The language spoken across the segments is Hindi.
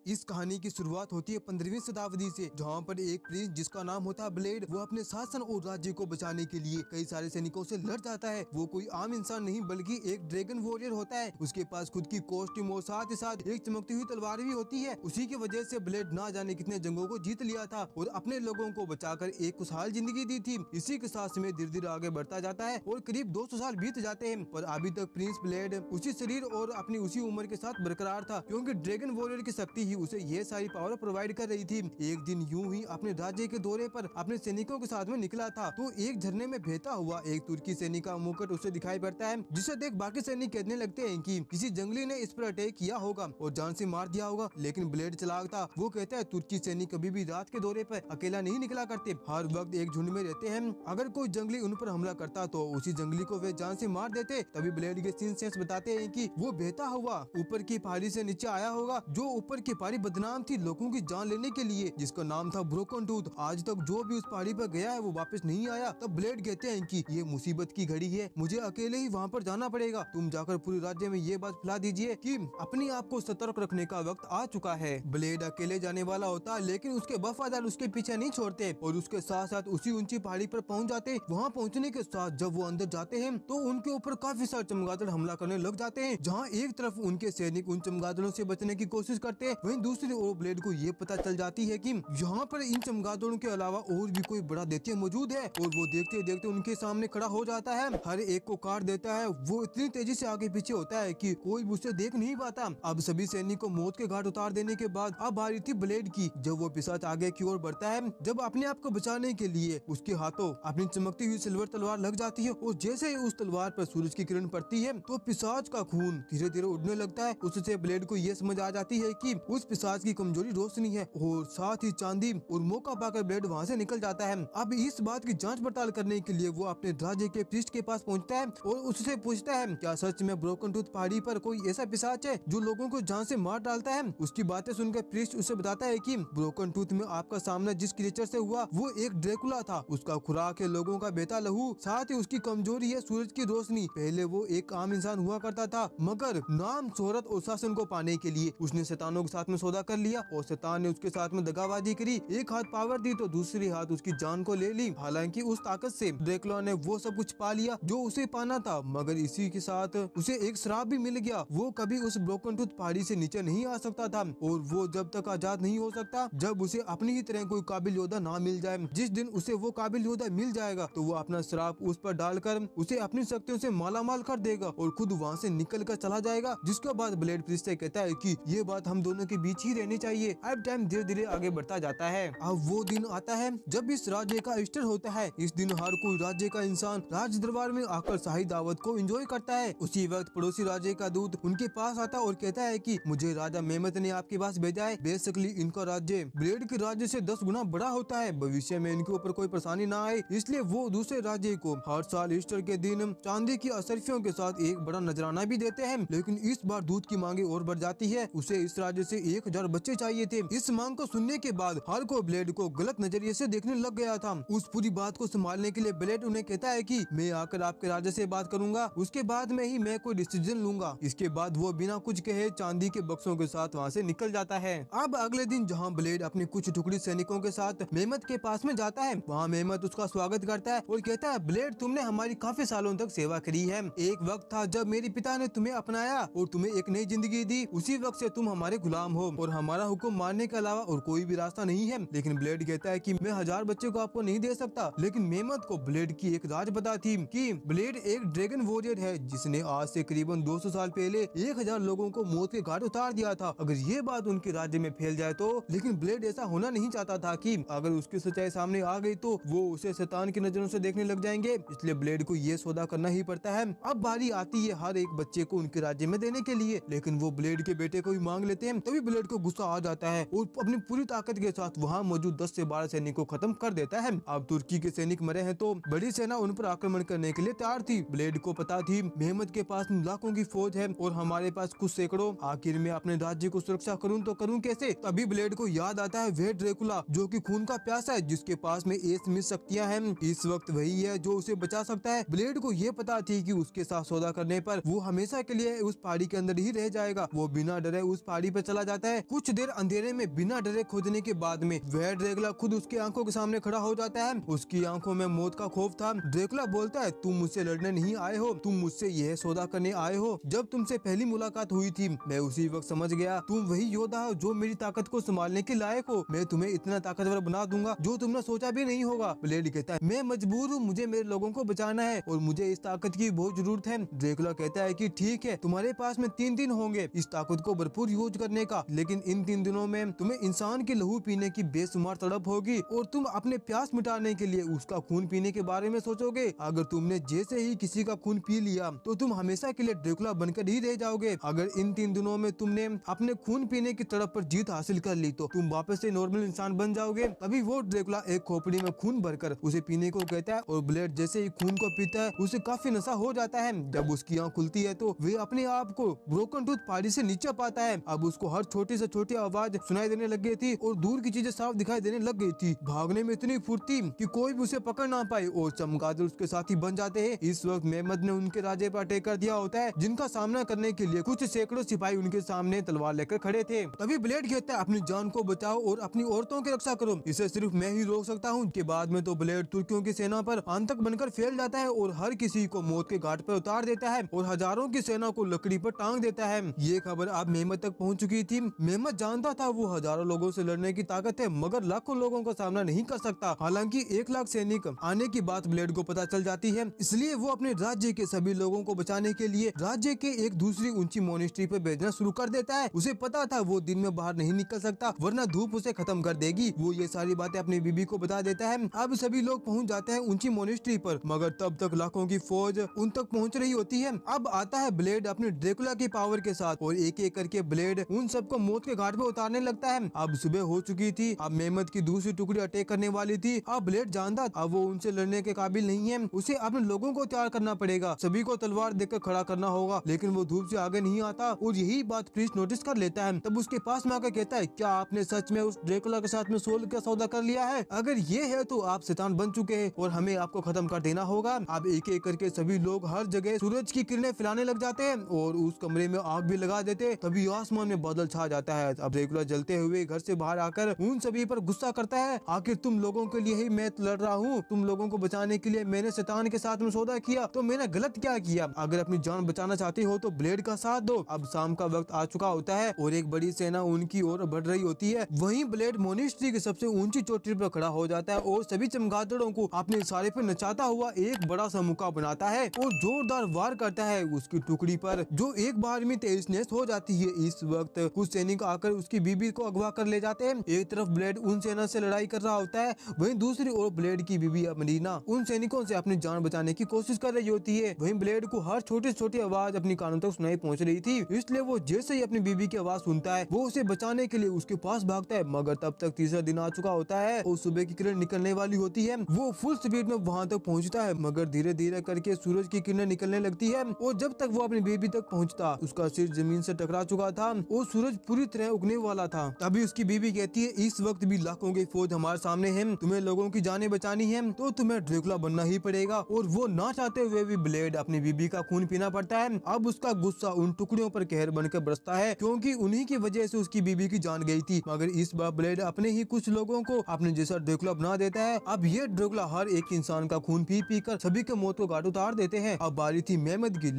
इस कहानी की शुरुआत होती है 15वीं शताब्दी से, जहाँ पर एक प्रिंस जिसका नाम होता है ब्लेड, वो अपने शासन और राज्य को बचाने के लिए कई सारे सैनिकों से लड़ जाता है। वो कोई आम इंसान नहीं बल्कि एक ड्रैगन वॉरियर होता है। उसके पास खुद की कॉस्ट्यूम और साथ ही साथ एक चमकती हुई तलवार भी होती है। उसी की वजह से ब्लेड ना जाने कितने जंगों को जीत लिया था और अपने लोगों को बचाकर एक खुशहाल जिंदगी दी थी। इसी के साथ में धीरे धीरे आगे बढ़ता जाता है और करीब 200 साल बीत जाते हैं, पर अभी तक प्रिंस ब्लेड उसी शरीर और अपनी उसी उम्र के साथ बरकरार था, क्योंकि ड्रैगन वॉरियर की शक्ति ही उसे ये सारी पावर प्रोवाइड कर रही थी। एक दिन यूं ही अपने राज्य के दौरे पर अपने सैनिकों के साथ में निकला था, तो एक झरने में बहता हुआ एक तुर्की सैनिक का मुकुट उसे दिखाई पड़ता है, जिसे देख बाकी सैनिक कहने लगते हैं कि किसी जंगली ने इस पर अटैक किया होगा और जान से मार दिया होगा। लेकिन ब्लेड चालाक था। वो कहता है तुर्की सैनिक कभी भी रात के दौरे पर अकेला नहीं निकला करते, हर वक्त एक झुंड में रहते हैं। अगर कोई जंगली उन पर हमला करता तो उसी जंगली को वे जान से मार देते। तभी ब्लेड के सीन सेंस बताते हैं कि वो बहता हुआ ऊपर की पहाड़ी से नीचे आया होगा। जो ऊपर की पहाड़ी बदनाम थी लोगों की जान लेने के लिए, जिसका नाम था ब्रोकन टूथ। आज तक जो भी उस पहाड़ी पर गया है वो वापस नहीं आया। तब ब्लेड कहते हैं कि ये मुसीबत की घड़ी है, मुझे अकेले ही वहाँ पर जाना पड़ेगा। तुम जाकर पूरे राज्य में ये बात फैला दीजिए कि अपने आप को सतर्क रखने का वक्त आ चुका है। ब्लेड अकेले जाने वाला होता, लेकिन उसके वफादार उसके पीछे नहीं छोड़ते और उसके साथ साथ उसी ऊंची पहाड़ी पर पहुंच जाते। वहाँ पहुंचने के साथ जब वो अंदर जाते हैं तो उनके ऊपर काफी सारे चमगादड़ हमला करने लग जाते हैं। जहाँ एक तरफ उनके सैनिक उन चमगादड़ों से बचने की कोशिश करते हैं, वहीं दूसरी ओर ब्लेड को ये पता चल जाती है कि यहाँ पर इन चमगादड़ों के अलावा और भी कोई बड़ा दैत्य मौजूद है, और वो देखते देखते उनके सामने खड़ा हो जाता है, हर एक को काट देता है। वो इतनी तेजी से आगे पीछे होता है कि कोई उसे देख नहीं पाता। अब सभी सैनिक को मौत के घाट उतार देने के बाद अब बारी थी ब्लेड की। जब वो पिशाच आगे की ओर बढ़ता है, जब अपने आप को बचाने के लिए उसके हाथों अपनी चमकती हुई सिल्वर तलवार लग जाती है, और जैसे ही उस तलवार पर सूरज की किरण पड़ती है तो पिशाच का खून धीरे धीरे उड़ने लगता है। उससे ब्लेड को ये समझ आ जाती है कि उस पिशाच की कमजोरी रोशनी है, और साथ ही चांदी, और मौका पाकर ब्लेड वहाँ से निकल जाता है। अब इस बात की जांच पड़ताल करने के लिए वो अपने राज्य के प्रीस्ट के पास पहुँचता है और उससे पूछता है क्या सच में ब्रोकन टूथ पहाड़ी पर कोई ऐसा पिशाच है जो लोगों को जान से मार डालता है। उसकी बातें सुनकर प्रीस्ट उसे बताता है कि ब्रोकन टूथ में आपका सामना जिस क्रिएचर से हुआ वो एक ड्रैकुला था। उसका खुराक है लोगों का बहता लहू, साथ ही उसकी कमजोरी है सूरज की रोशनी। पहले वो एक आम इंसान हुआ करता था, मगर नाम, शोहरत और शासन को पाने के लिए उसने शैतानों के साथ में सौदा कर लिया, और शैतान ने उसके साथ में दगाबाजी करी। एक हाथ पावर दी तो दूसरी हाथ उसकी जान को ले ली। हालांकि उस ताकत से ड्रैकुला ने वो सब कुछ पा लिया जो उसे पाना था, मगर इसी के साथ उसे एक श्राप भी मिल गया। वो कभी उस ब्रोकन टूथ पहाड़ी से नीचे नहीं आ सकता था, और वो जब तक आजाद नहीं हो सकता जब उसे अपनी ही तरह कोई काबिल योद्धा ना मिल जाए। जिस दिन उसे वो काबिल योद्धा मिल जाएगा तो वो अपना श्राप उस पर डालकर उसे अपनी शक्तियों से मालामाल कर देगा और खुद वहाँ से निकल कर चला जाएगा। जिसके बाद ब्लेड प्रिंस से कहता है कि ये बात हम दोनों के बीच ही रहनी चाहिए। अब टाइम धीरे धीरे आगे बढ़ता जाता है। अब वो दिन आता है जब इस राज्य का ईस्टर होता है। इस दिन हर कोई राज्य का इंसान राज दरबार में आकर शाही दावत को एंजॉय करता है। उसी वक्त पड़ोसी राज्य का दूत उनके पास आता और कहता है कि मुझे राजा मेहमत ने आपके पास भेजा है। बेसिकली इनका राज्य ब्लेड के राज्य से 10 गुना बड़ा होता है। भविष्य में इनके ऊपर कोई परेशानी ना आए, इसलिए वो दूसरे राज्य को हर साल ईस्टर के दिन चांदी की अशर्फियों के साथ एक बड़ा नजराना भी देते हैं। लेकिन इस बार दूध की मांगे और बढ़ जाती है। उसे इस राज्य से 1000 बच्चे चाहिए थे। इस मांग को सुनने के बाद हर कोई ब्लेड को गलत नजरिए से देखने लग गया था। उस पूरी बात को संभालने के लिए ब्लेड उन्हें कहता है कि मैं आकर आपके राज्य से बात करूंगा, उसके बाद में ही मैं कोई डिसीजन लूंगा। इसके बाद वो बिना कुछ कहे चांदी के बक्सों के साथ वहाँ से निकल जाता है। अब अगले दिन जहाँ ब्लेड अपने कुछ टुकड़ी सैनिकों के साथ मेहमत के पास में जाता है, वहाँ मेहमत उसका स्वागत करता है और कहता है ब्लेड तुमने हमारी काफी सालों तक सेवा करी है। एक वक्त था जब मेरे पिता ने तुम्हें अपनाया और तुम्हें एक नई जिंदगी दी। उसी वक्त से तुम हमारे गुलाम हो और हमारा हुक्म मानने के अलावा और कोई भी रास्ता नहीं है। लेकिन ब्लेड कहता है कि मैं 1000 बच्चों को आपको नहीं दे सकता। लेकिन मेहमत को ब्लेड की एक राज पता थी कि ब्लेड एक ड्रैगन वॉरियर है जिसने आज से करीबन 200 साल पहले 1000 लोगों को मौत के घाट उतार दिया था। अगर ये बात उनके राज्य में फैल जाए तो, लेकिन ब्लेड ऐसा होना नहीं चाहता था कि अगर उसकी सच्चाई सामने आ गई तो वो उसे शैतान की नजरों से देखने लग जाएंगे। इसलिए ब्लेड को ये सौदा करना ही पड़ता है। अब बारी आती है हर एक बच्चे को उनके राज्य में देने के लिए, लेकिन वो ब्लेड के बेटे को भी मांग लेते हैं। तभी ब्लेड को गुस्सा आ जाता है और अपनी पूरी ताकत के साथ वहाँ मौजूद 10 से 12 सैनिकों को खत्म कर देता है। अब तुर्की के सैनिक मरे हैं तो बड़ी सेना उन पर आक्रमण करने के लिए तैयार थी। ब्लेड को पता थी मेहमत के पास लाखों की फौज है और हमारे पास कुछ सैकड़ों। आखिर में अपने राज्य को सुरक्षा करूं तो करूं कैसे। तभी ब्लेड को याद आता है वह ड्रैकुला जो कि खून का प्यासा है, जिसके पास में असीमित शक्तियां हैं। इस वक्त वही है जो उसे बचा सकता है। ब्लेड को ये पता थी कि उसके साथ सौदा करने पर वो हमेशा के लिए उस पहाड़ी के अंदर ही रह जाएगा। वो बिना डरे उस पहाड़ी पर चला जाता है। कुछ देर अंधेरे में बिना डरे खोजने के बाद में वह ड्रेकुला खुद उसकी आंखों के सामने खड़ा हो जाता है। उसकी आंखों में मौत का खौफ था। ड्रेकुला बोलता है, तुम मुझसे लड़ने नहीं आए हो, तुम मुझसे यह सौदा करने आए हो। जब तुमसे पहली मुलाकात हुई थी मैं उसी वक्त समझ गया तुम वही योद्धा हो जो मेरी ताकत को संभालने के लायक हो। मैं तुम्हें इतना ताकतवर बना दूंगा जो तुमने सोचा भी नहीं होगा। ब्लेड कहता है, मैं मजबूर हूँ, मुझे मेरे लोगों को बचाना है और मुझे इस ताकत की बहुत जरूरत है। ड्रेकुला कहता है कि ठीक है, तुम्हारे पास में 3 दिन होंगे इस ताकत को भरपूर यूज करने का, लेकिन इन 3 दिनों में तुम्हें इंसान के लहू पीने की बेशुमार तड़प होगी और तुम अपने प्यास मिटाने के लिए उसका खून पीने के बारे में सोचोगे। अगर तुमने जैसे ही किसी का खून पी लिया तो तुम हमेशा के लिए ड्रेकुला बनकर ही रह जाओगे। अगर इन 3 दिनों में तुमने अपने खून पीने की तड़प पर जीत हासिल कर ली तो तुम वापस से नॉर्मल इंसान बन जाओगे। तभी वो ड्रेकुला एक खोपड़ी में खून भरकर उसे पीने को कहता है और ब्लेड जैसे ही खून को पीता है उसे काफी नशा हो जाता है। जब उसकी आंख खुलती है तो वे अपने आप को ब्रोकन टूथ पहाड़ी से नीचे पाता है। अब उसको हर छोटी से छोटी आवाज सुनाई देने लग गई थी और दूर की चीजें साफ दिखाई देने लग गई थी। भागने में इतनी फुर्ती कि कोई भी उसे पकड़ ना पाए और चमगादड़ उसके साथी बन जाते हैं। इस वक्त मेहमद ने उनके राजे पर अटैक कर दिया होता है, जिनका सामना करने के लिए कुछ सैकड़ों सिपाही उनके सामने तलवार लेकर खड़े थे। तभी ब्लेड कहता है, अपनी जान को बचाओ और अपनी औरतों की रक्षा करो, इसे सिर्फ मैं ही रोक सकता हूँ। के बाद में तो ब्लेड तुर्कियों की सेना पर आतंक बनकर फैल जाता है और हर किसी को मौत के घाट पर उतार देता है और हजारों की सेना को लकड़ी पर टांग देता है। ये खबर अब मेहमद तक पहुंच चुकी थी। मेहमद जानता था वो हजारों लोगों से लड़ने की ताकत है मगर लाखों लोगों का सामना नहीं कर सकता। हालांकि 1 लाख सैनिक आने की बात ब्लेड को पता चल जाती है, इसलिए वो अपने राज्य के सभी लोगों को बचाने के लिए राज्य के एक दूसरी ऊंची मोनेस्ट्री पर भेजना शुरू कर देता है। उसे पता था वो दिन में बाहर नहीं निकल सकता वरना धूप उसे खत्म कर देगी। वो ये सारी बातें अपनी बीबी को बता देता है। अब सभी लोग पहुंच जाते हैं ऊंची मोनेस्ट्री पर मगर तब तक लाखों की फौज उन तक पहुंच रही होती है। अब आता है ब्लेड अपने ड्रेकुला की पावर के साथ और एक एक करके ब्लेड उन सबको मौत के घाट पे उतारने लगता है। अब सुबह हो चुकी थी। अब मेहमद की दूसरी टुकड़ी अटैक करने वाली थी। अब ब्लेड जानता अब वो उनसे लड़ने के काबिल नहीं है, उसे अपने लोगों को तैयार करना पड़ेगा, सभी को तलवार देकर खड़ा करना होगा। लेकिन वो धूप से आगे नहीं आता और यही बात प्रीस्ट नोटिस कर लेता है। तब उसके पास में आकर कहता है, क्या आपने सच में उस ड्रेकुला के साथ में सोल का सौदा कर लिया है? अगर ये है तो आप शैतान बन चुके हैं और हमें आपको खत्म कर देना होगा। अब एक एक करके सभी लोग हर जगह सूरज की किरणें फैलाने लग जाते हैं और उस कमरे में आग भी लगा देते। तभी आसमान में बादल छा जाता है। अब ड्रेकुला जलते हुए घर से बाहर आकर उन सभी पर गुस्सा करता है, आखिर तुम लोगों के लिए ही मैं लड़ रहा हूँ, तुम लोगों को बचाने के लिए मैंने शैतान के साथ में सौदा किया तो मैंने गलत क्या किया? अगर अपनी जान बचाना चाहते हो तो ब्लेड का साथ दो। अब शाम का वक्त आ चुका होता है और एक बड़ी सेना उनकी ओर बढ़ रही होती है। वहीं ब्लेड मोनेस्ट्री की सबसे ऊंची चोटी पर खड़ा हो जाता है और सभी चमगादड़ों को अपने इशारे पर नचाता हुआ एक बड़ा सा मुक्का बनाता है और जोरदार वार करता है उसकी टुकड़ी पर, जो एक बार में तेज हो जाती है। इस वक्त कुछ सैनिक आकर उसकी बीबी को अगवा कर ले जाते हैं। एक तरफ ब्लेड उन सेना से लड़ाई कर रहा होता है, वहीं दूसरी ओर ब्लेड की बीबी मरीना उन सैनिकों से अपनी जान बचाने की कोशिश कर रही होती है। वहीं ब्लेड को हर छोटी छोटी आवाज अपनी कानों तक सुनाई पहुंच रही थी, इसलिए वो जैसे ही अपनी बीबी की आवाज सुनता है वो उसे बचाने के लिए उसके पास भागता है। मगर तब तक तीसरा दिन आ चुका होता है और सुबह की किरण निकलने वाली होती है। वो फुल स्पीड में वहां तक पहुंचता है मगर धीरे धीरे करके सूरज की किरणें निकलने लगती है और जब तक वो अपनी बेबी तक पहुंचता उसका सिर जमीन से टकरा चुका था और सूरज पूरी तरह उगने वाला था। तभी उसकी बीबी कहती है, इस वक्त भी लाखों की फौज हमारे सामने है, तुम्हें लोगों की जानें बचानी है तो तुम्हें ड्रेकुला बनना ही पड़ेगा। और वो ना चाहते हुए भी ब्लेड अपनी बीबी का खून पीना पड़ता है। अब उसका गुस्सा उन टुकड़ियों पर कहर बनकर बरसता है क्योंकि उन्हीं की वजह से उसकी बीबी की जान गई थी। मगर इस बार ब्लेड अपने ही कुछ लोगों को अपने जैसा ड्रेकुला बना देता है। अब ये ड्रेकुला हर एक इंसान का खून पी पी कर सभी के मौत को घाट उतार देते हैं। अब बारी थी मेहमद की,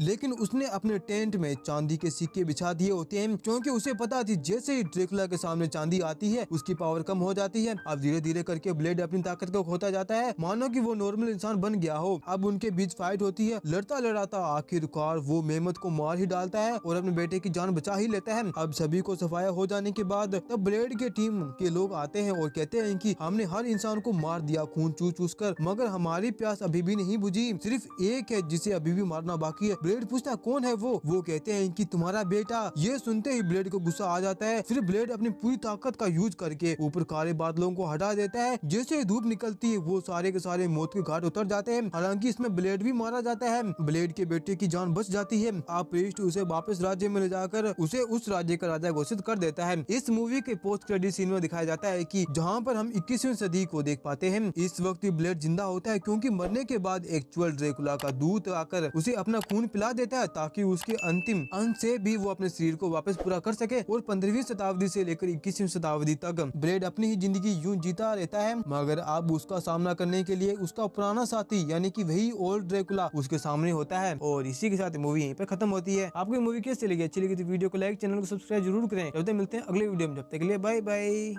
लेकिन उसने अपने टेंट में चांदी के सिक्के बिछा दिए होते हैं क्योंकि उसे पता थी जैसे ही ड्रेकुला के सामने चांदी आती है उसकी पावर कम हो जाती है। अब धीरे धीरे करके ब्लेड अपनी ताकत को खोता जाता है, मानो कि वो नॉर्मल इंसान बन गया हो। अब उनके बीच फाइट होती है। लड़ता लड़ाता आखिरकार वो मेहमद को मार ही डालता है और अपने बेटे की जान बचा ही लेता है। अब सभी को सफाया हो जाने के बाद तब ब्लेड के टीम के लोग आते हैं और कहते हैं कि हमने हर इंसान को मार दिया खून चूस चूस कर, मगर हमारी प्यास अभी भी नहीं बुझी, सिर्फ एक है जिसे अभी भी मारना बाकी है। ब्लेड पूछता कौन है वो कहते हैं कि तुम्हारा बेटा। ये सुनते ही ब्लेड को गुस्सा आ जाता है। फिर ब्लेड अपनी पूरी ताकत का यूज करके ऊपर काले बादलों को हटा देता है। जैसे ही धूप निकलती है वो सारे के सारे मौत के घाट उतर जाते हैं। हालांकि इसमें ब्लेड भी मारा जाता है। ब्लेड के बेटे की जान बच जाती है। आप प्रीस्ट उसे वापस राज्य में ले जाकर उसे उस राज्य का राजा घोषित कर देता है। इस मूवी के पोस्ट क्रेडिट सीन में दिखाया जाता है कि जहां पर हम 21वीं सदी को देख पाते हैं। इस वक्त ब्लेड जिंदा होता है क्योंकि मरने के बाद एक्चुअल ड्रेकुला का दूत आकर उसे अपना खून पिला देता है ताकि उसके अंतिम अंत से भी वो अपने शरीर को वापस पूरा कर सके और 15वीं शताब्दी से लेकर 21वीं शताब्दी तक ब्लेड अपनी ही जिंदगी यूं जीता रहता है, मगर अब उसका सामना करने के लिए उसका पुराना साथी यानी कि वही ओल्ड ड्रैकुला उसके सामने होता है। और इसी के साथ मूवी यहीं पर खत्म होती है। आपको मूवी कैसी लगी? अच्छी लगी तो वीडियो को लाइक, चैनल को सब्सक्राइब जरूर करें। जब तक मिलते हैं अगले वीडियो में, जब तक के लिए बाय बाय।